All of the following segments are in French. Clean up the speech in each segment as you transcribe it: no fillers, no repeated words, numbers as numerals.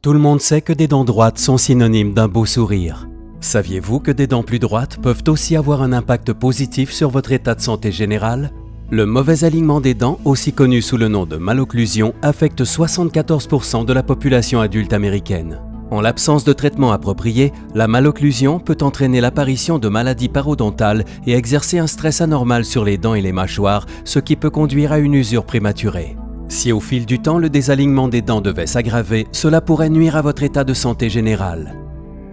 Tout le monde sait que des dents droites sont synonymes d'un beau sourire. Saviez-vous que des dents plus droites peuvent aussi avoir un impact positif sur votre état de santé général? Le mauvais alignement des dents, aussi connu sous le nom de malocclusion, affecte 74% de la population adulte américaine. En l'absence de traitement approprié, la malocclusion peut entraîner l'apparition de maladies parodontales et exercer un stress anormal sur les dents et les mâchoires, ce qui peut conduire à une usure prématurée. Si au fil du temps le désalignement des dents devait s'aggraver, cela pourrait nuire à votre état de santé général.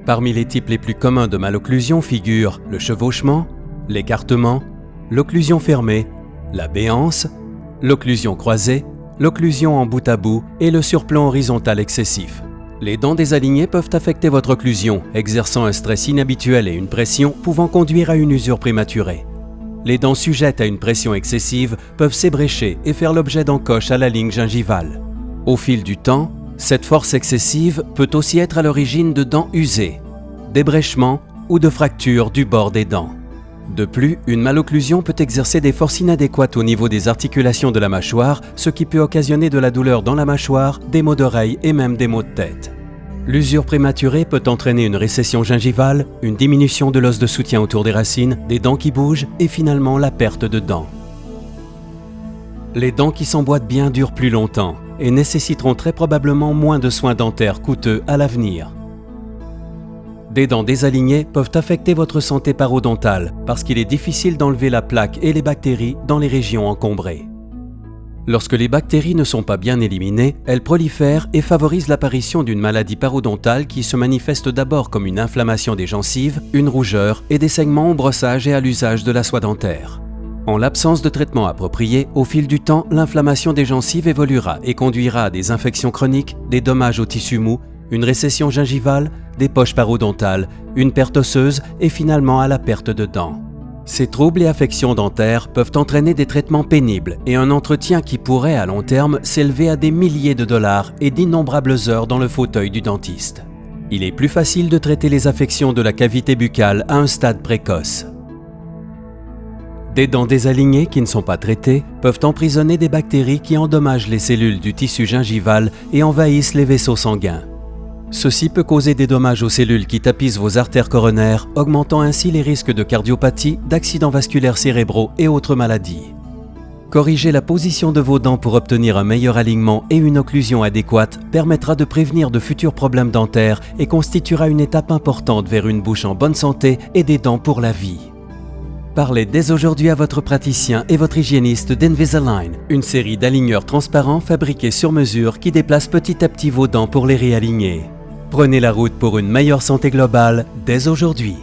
Parmi les types les plus communs de malocclusion figurent le chevauchement, l'écartement, l'occlusion fermée, la béance, l'occlusion croisée, l'occlusion en bout à bout et le surplomb horizontal excessif. Les dents désalignées peuvent affecter votre occlusion, exerçant un stress inhabituel et une pression pouvant conduire à une usure prématurée. Les dents sujettes à une pression excessive peuvent s'ébrécher et faire l'objet d'encoches à la ligne gingivale. Au fil du temps, cette force excessive peut aussi être à l'origine de dents usées, d'ébréchements ou de fractures du bord des dents. De plus, une malocclusion peut exercer des forces inadéquates au niveau des articulations de la mâchoire, ce qui peut occasionner de la douleur dans la mâchoire, des maux d'oreille et même des maux de tête. L'usure prématurée peut entraîner une récession gingivale, une diminution de l'os de soutien autour des racines, des dents qui bougent et finalement la perte de dents. Les dents qui s'emboîtent bien durent plus longtemps et nécessiteront très probablement moins de soins dentaires coûteux à l'avenir. Des dents désalignées peuvent affecter votre santé parodontale parce qu'il est difficile d'enlever la plaque et les bactéries dans les régions encombrées. Lorsque les bactéries ne sont pas bien éliminées, elles prolifèrent et favorisent l'apparition d'une maladie parodontale qui se manifeste d'abord comme une inflammation des gencives, une rougeur et des saignements au brossage et à l'usage de la soie dentaire. En l'absence de traitement approprié, au fil du temps, l'inflammation des gencives évoluera et conduira à des infections chroniques, des dommages aux tissus mous, une récession gingivale, des poches parodontales, une perte osseuse et finalement à la perte de dents. Ces troubles et affections dentaires peuvent entraîner des traitements pénibles et un entretien qui pourrait, à long terme, s'élever à des milliers de dollars et d'innombrables heures dans le fauteuil du dentiste. Il est plus facile de traiter les affections de la cavité buccale à un stade précoce. Des dents désalignées qui ne sont pas traitées peuvent emprisonner des bactéries qui endommagent les cellules du tissu gingival et envahissent les vaisseaux sanguins. Ceci peut causer des dommages aux cellules qui tapissent vos artères coronaires, augmentant ainsi les risques de cardiopathie, d'accidents vasculaires cérébraux et autres maladies. Corriger la position de vos dents pour obtenir un meilleur alignement et une occlusion adéquate permettra de prévenir de futurs problèmes dentaires et constituera une étape importante vers une bouche en bonne santé et des dents pour la vie. Parlez dès aujourd'hui à votre praticien et votre hygiéniste d'Invisalign, une série d'aligneurs transparents fabriqués sur mesure qui déplacent petit à petit vos dents pour les réaligner. Prenez la route pour une meilleure santé globale dès aujourd'hui.